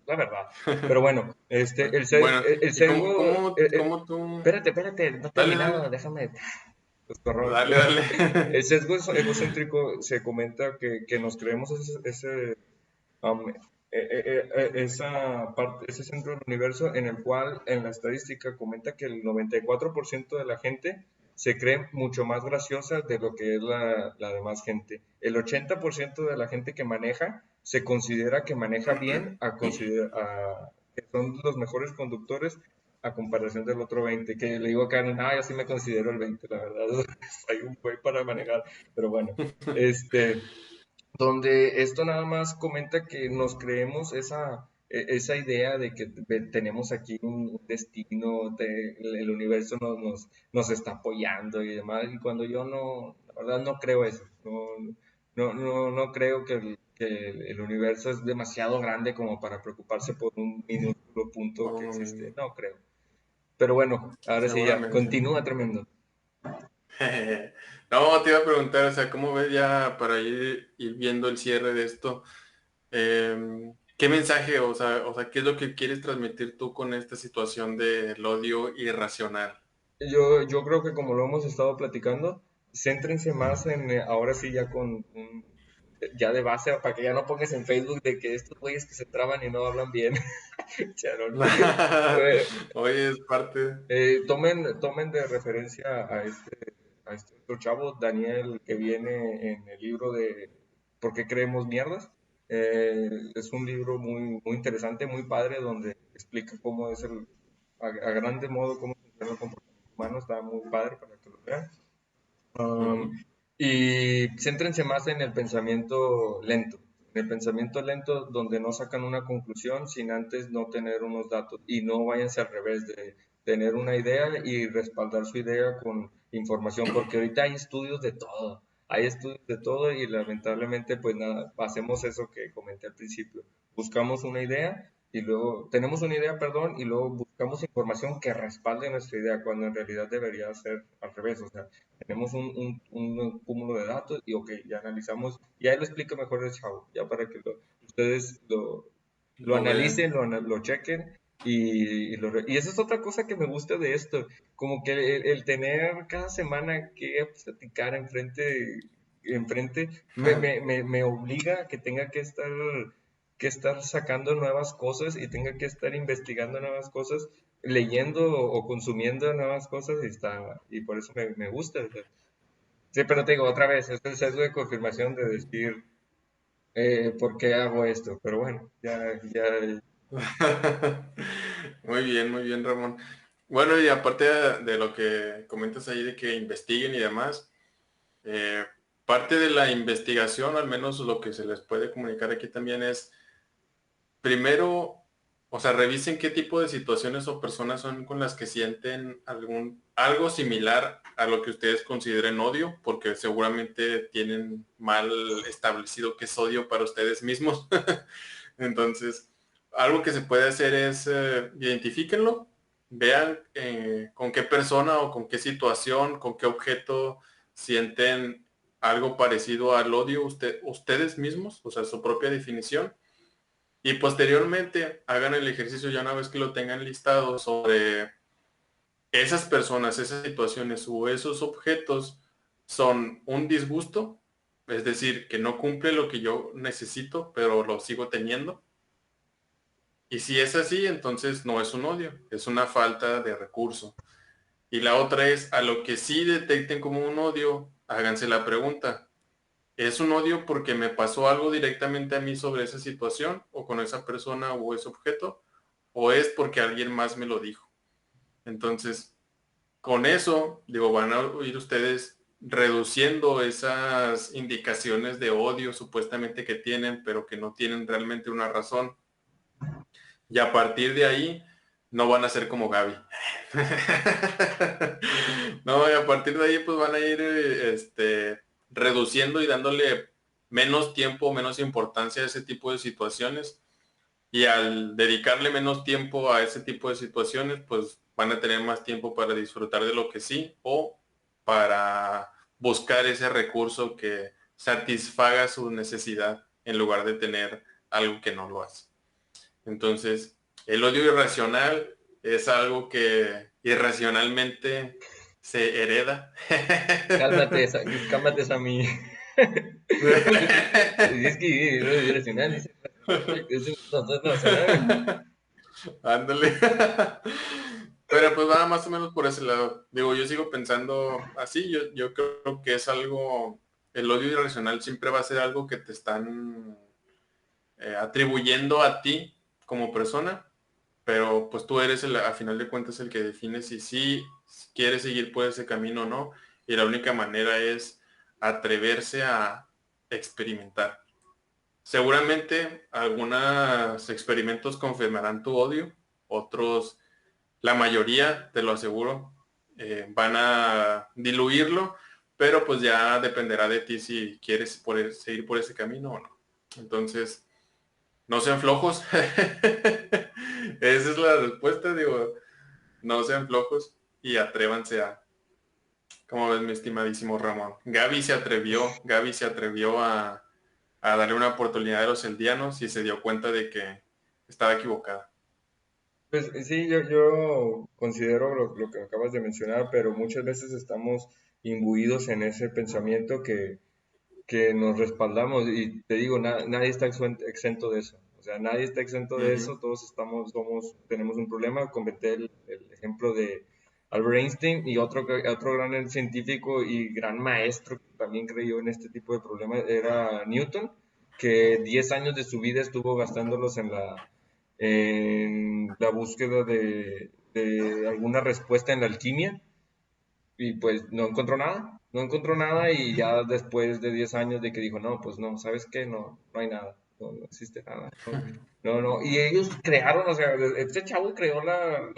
la verdad. Pero bueno, Bueno, el ¿y sesgo, cómo tú... espérate, no he Dale, terminado, dale, déjame, pues, dale, dale. el sesgo egocéntrico se comenta que nos creemos um, esa parte, ese centro del universo en el cual en la estadística comenta que el 94% de la gente se cree mucho más graciosa de lo que es la demás gente. El 80% de la gente que maneja se considera que maneja bien que son los mejores conductores a comparación del otro 20, que le digo a Karen, yo sí me considero el 20, la verdad, soy un güey para manejar, pero bueno, donde esto nada más comenta que nos creemos esa idea de que tenemos aquí un destino, el universo nos está apoyando y demás, y cuando yo no, la verdad no creo eso, no creo que el universo es demasiado grande como para preocuparse por un minúsculo punto Por que uno existe, mismo. no creo. Pero bueno, ahora sí ya, Seguramente. continúa tremendo. No, te iba a preguntar, o sea, ¿cómo ves ya para ir viendo el cierre de esto? ¿Qué mensaje, o sea, qué es lo que quieres transmitir tú con esta situación del odio irracional? Yo creo que como lo hemos estado platicando, céntrense más ahora sí ya ya de base, para que ya no pongas en Facebook de que estos güeyes que se traban y no hablan bien. Charol. Eh, Oye, es parte. tomen de referencia a este otro chavo, Daniel, que viene en el libro de ¿Por qué creemos mierdas? Es un libro muy interesante, muy padre, donde explica cómo es a grande modo cómo funciona el comportamiento humano. Está muy padre para que lo vean. Um, Ujú. y céntrense más en el pensamiento lento donde no sacan una conclusión sin antes no tener unos datos y no váyanse al revés de tener una idea y respaldar su idea con información, porque ahorita hay estudios de todo y lamentablemente pues nada, hacemos eso que comenté al principio, buscamos una idea y luego tenemos una idea, perdón, y luego buscamos información que respalde nuestra idea cuando en realidad debería ser al revés, o sea, tenemos un cúmulo de datos y ok, ya analizamos, y ahí lo explica mejor el chavo, ya para que ustedes lo Lo analicen, vean. lo chequen y esa es otra cosa que me gusta de esto, como que el tener cada semana que platicar enfrente me obliga a que tenga que estar sacando nuevas cosas y tenga que estar investigando nuevas cosas, leyendo o consumiendo nuevas cosas y por eso me gusta. O sea. Sí, pero te digo otra vez, es el sesgo de confirmación de decir por qué hago esto, pero bueno, ya, Muy bien, Ramón. Bueno, y aparte de lo que comentas ahí de que investiguen y demás, eh, parte de la investigación, al menos lo que se les puede comunicar aquí también es, primero, o sea, revisen qué tipo de situaciones o personas son con las que sienten algo similar a lo que ustedes consideren odio, porque seguramente tienen mal establecido qué es odio para ustedes mismos. Entonces, algo que se puede hacer es identifíquenlo, vean con qué persona o con qué situación, con qué objeto sienten algo parecido al odio ustedes mismos, o sea, su propia definición. Y posteriormente hagan el ejercicio ya una vez que lo tengan listado sobre esas personas, esas situaciones o esos objetos son un disgusto, es decir, que no cumple lo que yo necesito, pero lo sigo teniendo. Y si es así, entonces no es un odio, es una falta de recurso. Y la otra es, a lo que sí detecten como un odio, háganse la pregunta, ¿es un odio porque me pasó algo directamente a mí sobre esa situación o con esa persona o ese objeto? ¿O es porque alguien más me lo dijo? Entonces, con eso, digo, van a ir ustedes reduciendo esas indicaciones de odio supuestamente que tienen, pero que no tienen realmente una razón. Y a partir de ahí, no van a ser como Gaby. No, y a partir de ahí pues van a ir reduciendo y dándole menos tiempo, menos importancia a ese tipo de situaciones. Y al dedicarle menos tiempo a ese tipo de situaciones, pues van a tener más tiempo para disfrutar de lo que sí o para buscar ese recurso que satisfaga su necesidad en lugar de tener algo que no lo hace. Entonces, el odio irracional es algo que irracionalmente se hereda. Cálmate, Sammy. Es que lo direccional dice es racional. Ándale. Pero pues va más o menos por ese lado. Digo, yo sigo pensando así, yo creo que es algo, el odio irracional siempre va a ser algo que te están atribuyendo a ti como persona, pero pues tú eres a final de cuentas el que define si sí quieres seguir por ese camino o no, y la única manera es atreverse a experimentar. Seguramente algunos experimentos confirmarán tu odio, otros, la mayoría, te lo aseguro, van a diluirlo, pero pues ya dependerá de ti si quieres seguir por ese camino o no. Entonces, no sean flojos. Esa es la respuesta, digo, no sean flojos y atrévanse a, como ves mi estimadísimo Ramón. Gaby se atrevió a darle una oportunidad a los eldianos y se dio cuenta de que estaba equivocada. Pues sí, yo considero lo que acabas de mencionar, pero muchas veces estamos imbuidos en ese pensamiento que nos respaldamos y te digo, nadie está exento de eso. O sea, nadie está exento de Ujú. eso, todos tenemos un problema. Comenté el ejemplo de Albert Einstein y otro gran científico y gran maestro que también creyó en este tipo de problemas era Newton, que 10 años de su vida estuvo gastándolos en la búsqueda de alguna respuesta en la alquimia y pues no encontró nada y ya después de 10 años de que dijo, no, pues no, ¿sabes qué? No, no hay nada, no existe nada. No, y ellos crearon, o sea, este chavo creó la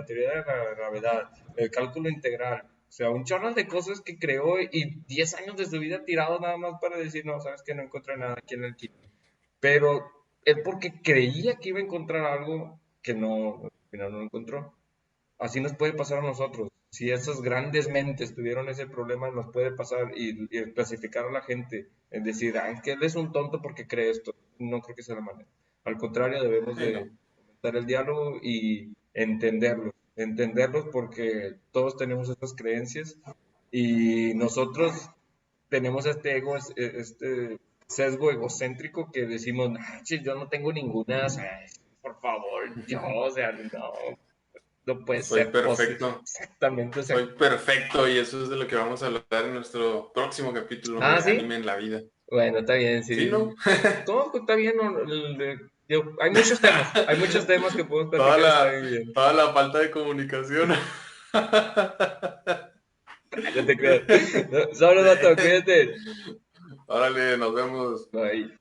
teoría de la gravedad, el cálculo integral, o sea, un chorro de cosas que creó y 10 años de su vida tirado nada más para decir, no, ¿sabes qué? No encontré nada aquí en el kit. Pero él porque creía que iba a encontrar algo que no, al final no lo encontró. Así nos puede pasar a nosotros. Si esas grandes mentes tuvieron ese problema, nos puede pasar y clasificar a la gente, es decir, ah, es que él es un tonto porque cree esto. No creo que sea la manera. Al contrario, debemos Sí, de no. fomentar el diálogo y entenderlos porque todos tenemos estas creencias y nosotros tenemos este ego, este sesgo egocéntrico que decimos, "Ah, che, yo no tengo ninguna, o sea, por favor, yo, o sea, no puede Soy ser posible. perfecto. Exactamente, o sea, Soy perfecto y eso es de lo que vamos a hablar en nuestro próximo capítulo ah, de sí, Anime en la Vida. bueno, está bien, ¿Sí, sí. no? Todo está bien, hay muchos temas que podemos Toda platicar, está la, bien, bien. toda la falta de comunicación. No te creas. No, solo, vato, cuídate. Órale, nos vemos. Bye.